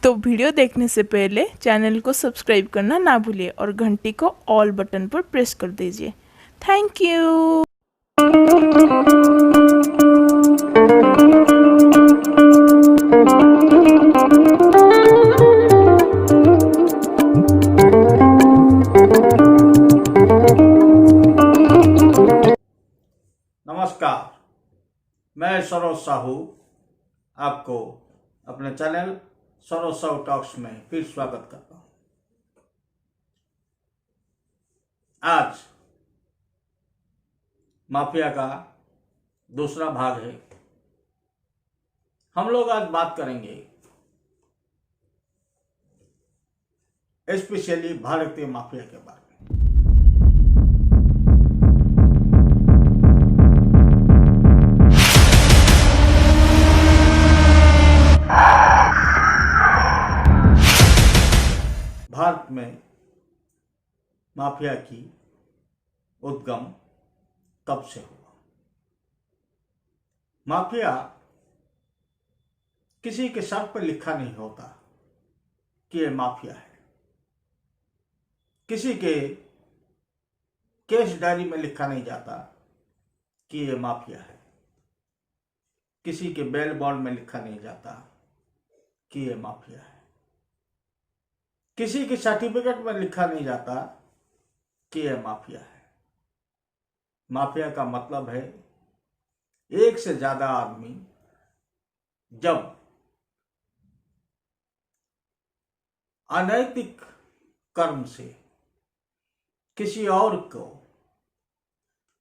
तो वीडियो देखने से पहले चैनल को सब्सक्राइब करना ना भूलिए और घंटी को ऑल बटन पर प्रेस कर दीजिए। Thank you. नमस्कार, मैं सरोज साहू आपको अपने चैनल सरोज साहू टॉक्स में फिर स्वागत करता हूँ। आज माफिया का दूसरा भाग है। हम लोग आज बात करेंगे स्पेशली भारतीय माफिया के बारे में। भारत में माफिया की उद्गम कब से हुआ? माफिया किसी के सर पर लिखा नहीं होता कि यह माफिया है। किसी के केस डायरी में लिखा नहीं जाता कि यह माफिया है। किसी के बेल बॉन्ड में लिखा नहीं जाता कि यह माफिया है। किसी के सर्टिफिकेट में लिखा नहीं जाता कि यह माफिया है। माफिया का मतलब है एक से ज्यादा आदमी जब अनैतिक कर्म से किसी और को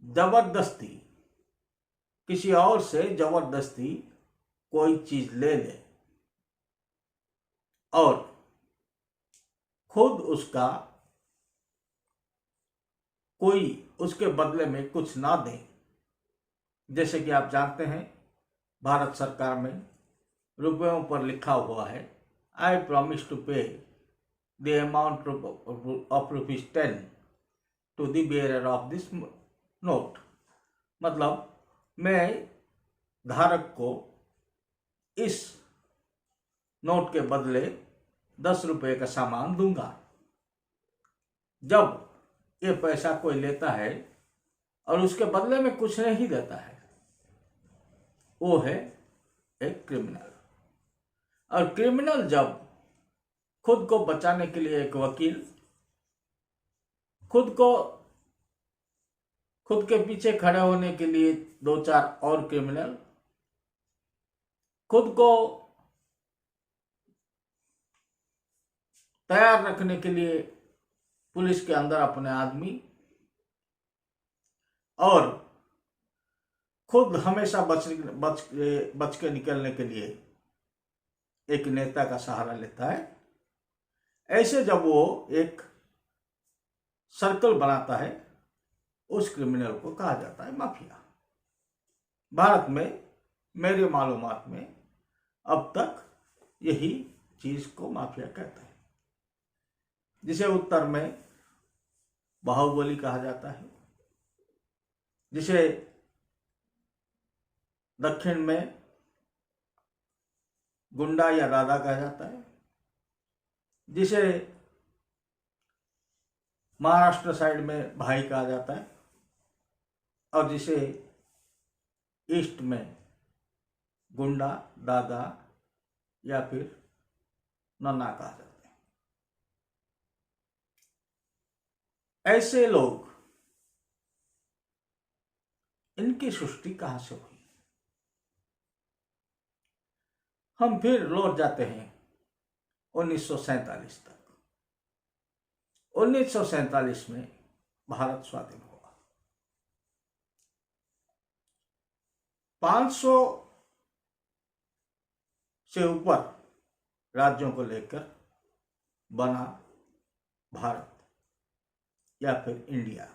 जबरदस्ती, किसी और से जबरदस्ती कोई चीज ले ले और खुद उसका कोई उसके बदले में कुछ ना दे। जैसे कि आप जानते हैं भारत सरकार में रुपयों पर लिखा हुआ है, I promise to pay the amount of ₹10 to the bearer of this note. मतलब मैं धारक को इस नोट के बदले 10 रुपये का सामान दूंगा। जब ये पैसा कोई लेता है और उसके बदले में कुछ नहीं देता है, वो है एक क्रिमिनल। और क्रिमिनल जब खुद को बचाने के लिए एक वकील, खुद के पीछे खड़े होने के लिए 2-4 और क्रिमिनल, खुद को तैयार रखने के लिए पुलिस के अंदर अपने आदमी, और खुद हमेशा बच के निकलने के लिए एक नेता का सहारा लेता है। ऐसे जब वो एक सर्कल बनाता है, उस क्रिमिनल को कहा जाता है माफिया। भारत में मेरे मालूमात में अब तक यही चीज को माफिया कहते हैं, जिसे उत्तर में बाहुबली कहा जाता है, जिसे दक्षिण में गुंडा या दादा कहा जाता है, जिसे महाराष्ट्र साइड में भाई कहा जाता है, और जिसे ईस्ट में गुंडा, दादा या फिर नन्ना कहा जाता है। ऐसे लोग, इनकी सृष्टि कहां से हुई? हम फिर लौट जाते हैं 1947 तक। 1947 में भारत स्वाधीन हुआ। 500 से ऊपर राज्यों को लेकर बना भारत या फिर इंडिया।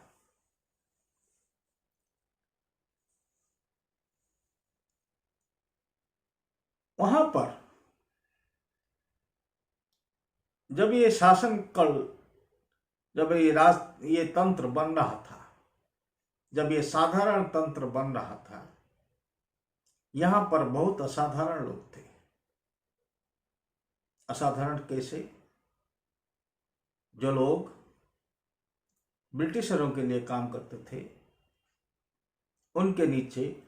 वहां पर जब ये शासन कल, जब ये तंत्र बन रहा था, जब ये साधारण तंत्र बन रहा था, यहां पर बहुत असाधारण लोग थे। असाधारण केस है। जो लोग ब्रिटिशरों के लिए काम करते थे उनके नीचे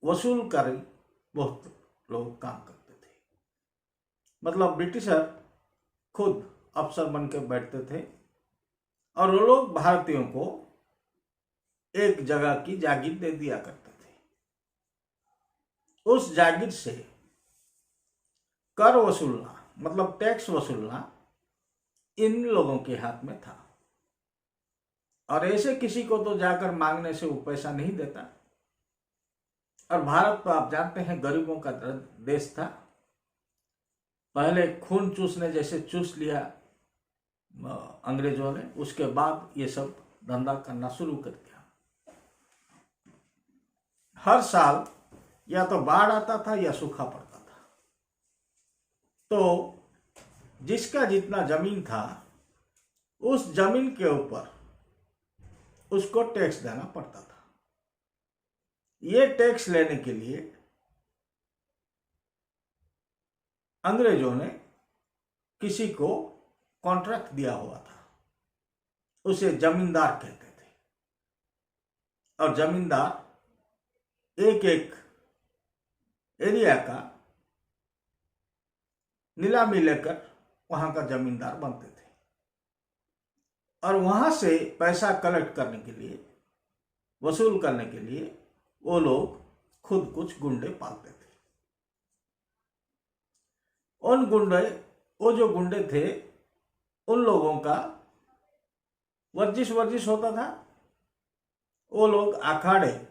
वसूलकारी बहुत लोग काम करते थे। मतलब ब्रिटिशर खुद अफसर बन के बैठते थे और वो लोग भारतीयों को एक जगह की जागीर दे दिया करते थे। उस जागीर से कर वसूलना मतलब टैक्स वसूलना इन लोगों के हाथ में था। और ऐसे किसी को तो जाकर मांगने से वो पैसा नहीं देता। और भारत तो आप जानते हैं गरीबों का देश था। पहले खून चूसने जैसे चूस लिया अंग्रेजों ने, उसके बाद ये सब धंधा करना शुरू कर दिया। हर साल या तो बाढ़ आता था या सूखा पड़ता था, तो जिसका जितना जमीन था उस जमीन के ऊपर उसको टैक्स देना पड़ता था। ये टैक्स लेने के लिए अंग्रेजों ने किसी को कॉन्ट्रैक्ट दिया हुआ था, उसे जमींदार कहते थे। और जमींदार एक एक एरिया का नीलामी लेकर वहां का जमींदार बनते थे। और वहां से पैसा कलेक्ट करने के लिए, वसूल करने के लिए वो लोग खुद कुछ गुंडे पालते थे। वो जो गुंडे थे उन लोगों का वर्जिश होता था। वो लोग अखाड़े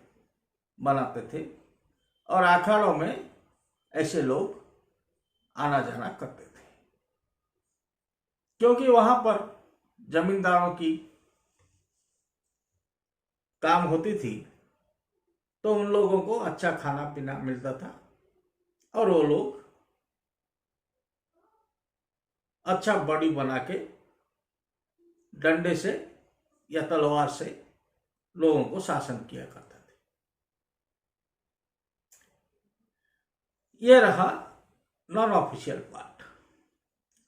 बनाते थे और अखाड़ों में ऐसे लोग आना जाना करते थे, क्योंकि वहां पर जमींदारों की काम होती थी, तो उन लोगों को अच्छा खाना पीना मिलता था और वो लोग अच्छा बॉडी बना के डंडे से या तलवार से लोगों को शासन किया करते थे। ये रहा non official part.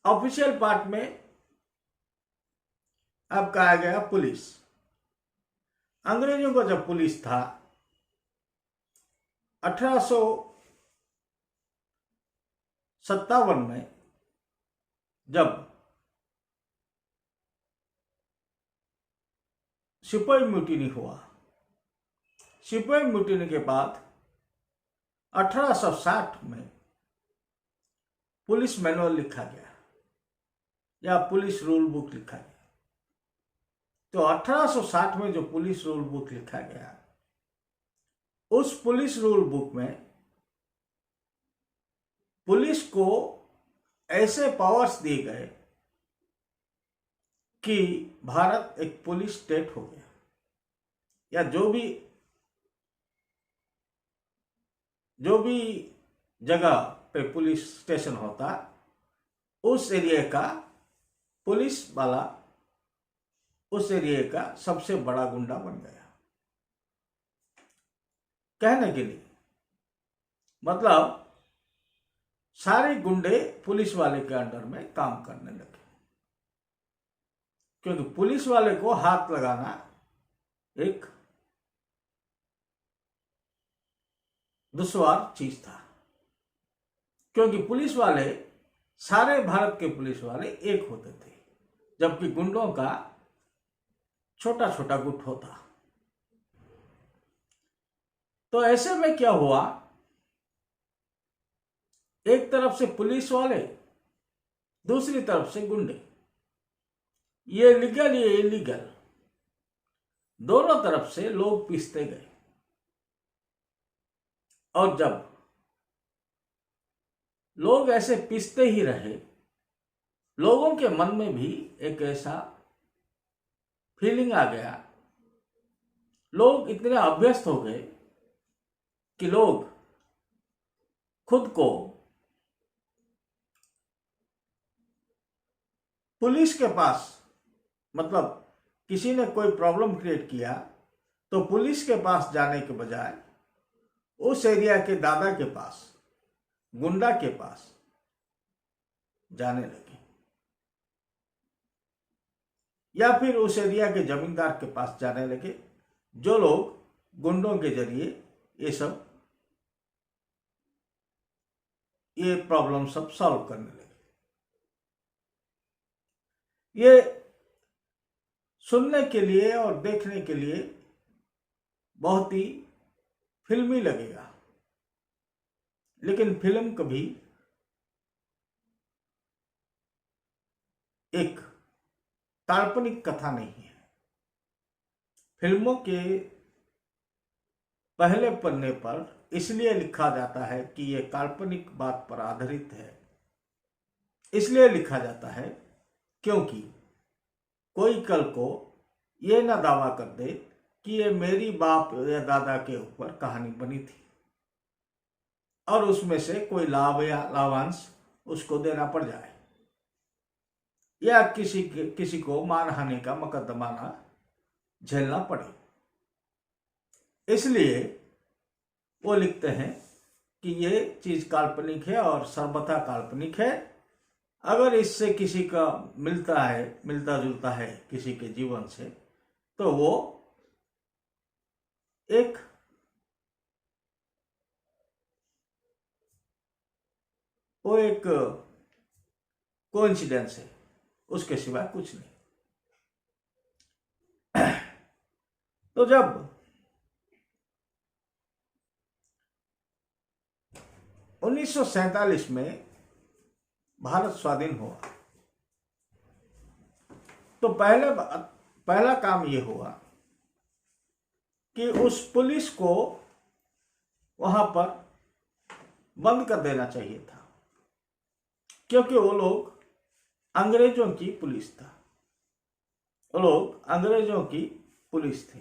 Official part में अब कहा गया पुलिस। अंग्रेजों का जब पुलिस था 1857 में, जब सिपाही म्यूटिनी हुआ, सिपाही म्यूटिनी के बाद 1860 में पुलिस मैनुअल लिखा गया या पुलिस रूल बुक लिखा गया। तो 1860 में जो पुलिस रूल बुक लिखा गया, उस पुलिस रूल बुक में पुलिस को ऐसे पावर्स दिए गए कि भारत एक पुलिस स्टेट हो गया, या जो भी जगह पे पुलिस स्टेशन होता, उस एरिया का पुलिस वाला उस एरिया का सबसे बड़ा गुंडा बन गया। कहने के लिए मतलब सारे गुंडे पुलिस वाले के अंडर में काम करने लगे, क्योंकि पुलिस वाले को हाथ लगाना एक दुश्वार चीज था। क्योंकि पुलिस वाले, सारे भारत के पुलिस वाले एक होते थे, जबकि गुंडों का छोटा छोटा गुट होता। तो ऐसे में क्या हुआ, एक तरफ से पुलिस वाले, दूसरी तरफ से गुंडे, ये लीगल ये इलीगल, दोनों तरफ से लोग पिसते गए। और जब लोग ऐसे पिसते ही रहे, लोगों के मन में भी एक ऐसा फीलिंग आ गया, लोग इतने अभ्यस्त हो गए कि लोग खुद को पुलिस के पास, मतलब किसी ने कोई प्रॉब्लम क्रिएट किया तो पुलिस के पास जाने के बजाय उस एरिया के दादा के पास, गुंडा के पास जाने लगे, या फिर उस एरिया के जमींदार के पास जाने लगे, जो लोग गुंडों के जरिए ये प्रॉब्लम सब सॉल्व करने लगे। ये सुनने के लिए और देखने के लिए बहुत ही फिल्मी लगेगा, लेकिन फिल्म कभी एक काल्पनिक कथा नहीं है। फिल्मों के पहले पन्ने पर इसलिए लिखा जाता है कि यह काल्पनिक बात पर आधारित है। इसलिए लिखा जाता है क्योंकि कोई कल को यह ना दावा कर दे कि ये मेरी बाप या दादा के ऊपर कहानी बनी थी और उसमें से कोई लाभ या लाभांश उसको देना पड़ जाए, या किसी को मानहानि का मुकदमा ना झेलना पड़े। इसलिए वो लिखते हैं कि ये चीज काल्पनिक है और सर्वथा काल्पनिक है। अगर इससे किसी का मिलता जुलता है किसी के जीवन से, तो वो एक कोइंसिडेंस है, उसके सिवाय कुछ नहीं। तो जब 1947 में भारत स्वाधीन हुआ, तो पहला काम ये हुआ कि उस पुलिस को वहां पर बंद कर देना चाहिए था, क्योंकि वो लोग अंग्रेजों की पुलिस था। वो लोग अंग्रेजों की पुलिस थे।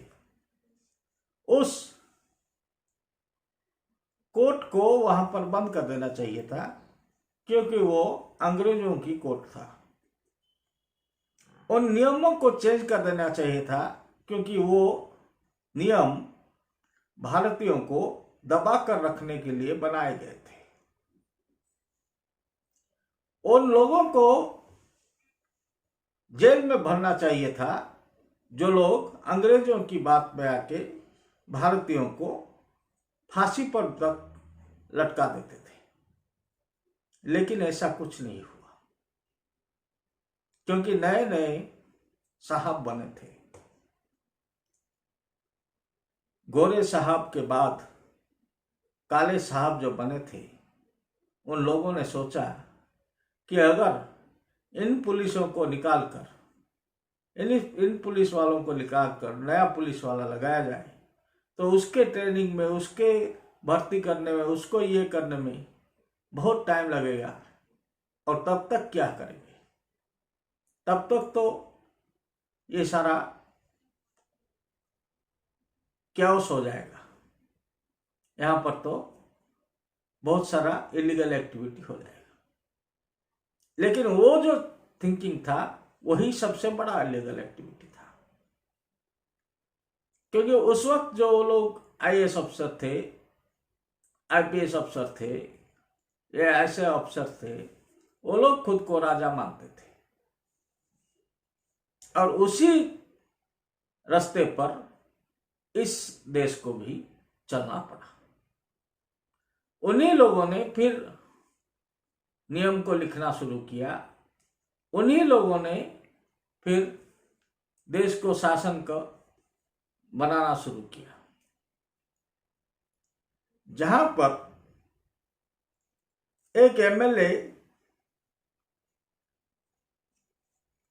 उस कोर्ट को वहां पर बंद कर देना चाहिए था, क्योंकि वो अंग्रेजों की कोर्ट था। उन नियमों को चेंज कर देना चाहिए था, क्योंकि वो नियम भारतीयों को दबा कर रखने के लिए बनाए गए थे। उन लोगों को जेल में भरना चाहिए था जो लोग अंग्रेजों की बात में आके भारतीयों को फांसी पर तक लटका देते थे। लेकिन ऐसा कुछ नहीं हुआ, क्योंकि नए नए साहब बने थे। गोरे साहब के बाद काले साहब जो बने थे, उन लोगों ने सोचा कि अगर इन पुलिसों को निकालकर, इन पुलिस वालों को निकालकर नया पुलिस वाला लगाया जाए, तो उसके ट्रेनिंग में, उसके भर्ती करने में, उसको ये करने में बहुत टाइम लगेगा, और तब तक क्या करेंगे? तब तक तो ये सारा क्याओस हो जाएगा। यहाँ पर तो बहुत सारा इलीगल एक्टिविटी हो जाएगा। लेकिन वो जो थिंकिंग था, वही सबसे बड़ा इलीगल एक्टिविटी था, क्योंकि उस वक्त जो लोग आईएएस अफसर थे, आईपीएस अफसर थे, ये ऐसे अफसर थे, वो लोग खुद को राजा मानते थे, और उसी रास्ते पर इस देश को भी चलना पड़ा। उन्हीं लोगों ने फिर नियम को लिखना शुरू किया। उन्हीं लोगों ने फिर देश को शासन का बनाना शुरू किया। जहां पर एक एमएलए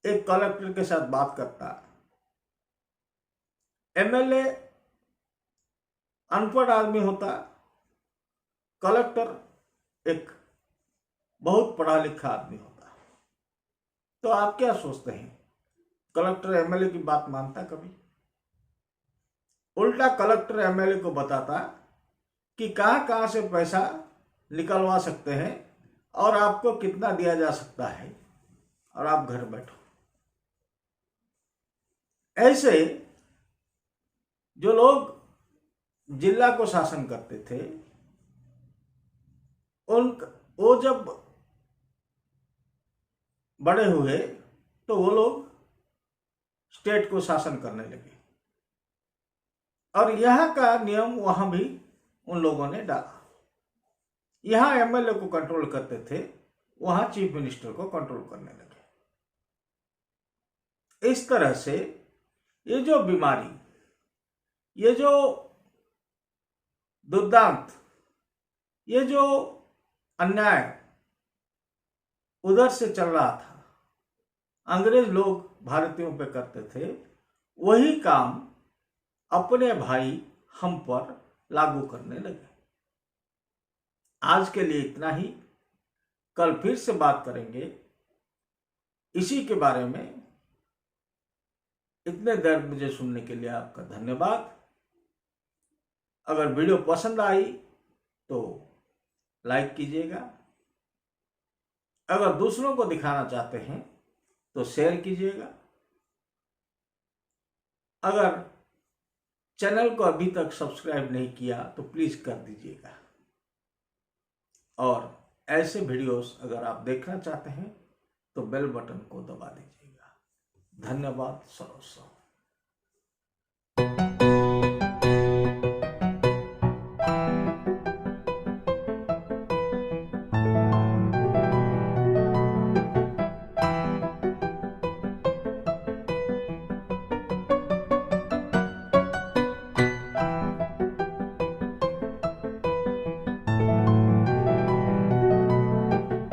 एक कलेक्टर के साथ बात करता, एमएलए अनपढ़ आदमी होता, कलेक्टर एक बहुत पढ़ा लिखा आदमी होता, तो आप क्या सोचते हैं, कलेक्टर एमएलए की बात मानता कभी? उल्टा कलेक्टर एमएलए को बताता कि कहां कहां से पैसा निकलवा सकते हैं और आपको कितना दिया जा सकता है, और आप घर बैठो। ऐसे जो लोग जिला को शासन करते थे, वो जब बड़े हुए तो वो लोग स्टेट को शासन करने लगे और यहाँ का नियम वहां भी उन लोगों ने डाला। यहाँ एमएलए को कंट्रोल करते थे, वहां चीफ मिनिस्टर को कंट्रोल करने लगे। इस तरह से ये जो बीमारी, ये जो दुर्दांत, ये जो अन्याय उधर से चल रहा था, अंग्रेज लोग भारतीयों पे करते थे, वही काम अपने भाई हम पर लागू करने लगे। आज के लिए इतना ही। कल फिर से बात करेंगे इसी के बारे में। इतने देर मुझे सुनने के लिए आपका धन्यवाद। अगर वीडियो पसंद आई तो लाइक कीजिएगा, अगर दूसरों को दिखाना चाहते हैं तो शेयर कीजिएगा। अगर चैनल को अभी तक सब्सक्राइब नहीं किया तो प्लीज कर दीजिएगा, और ऐसे वीडियोस अगर आप देखना चाहते हैं तो बेल बटन को दबा दीजिएगा। धन्यवाद सर्वस्व।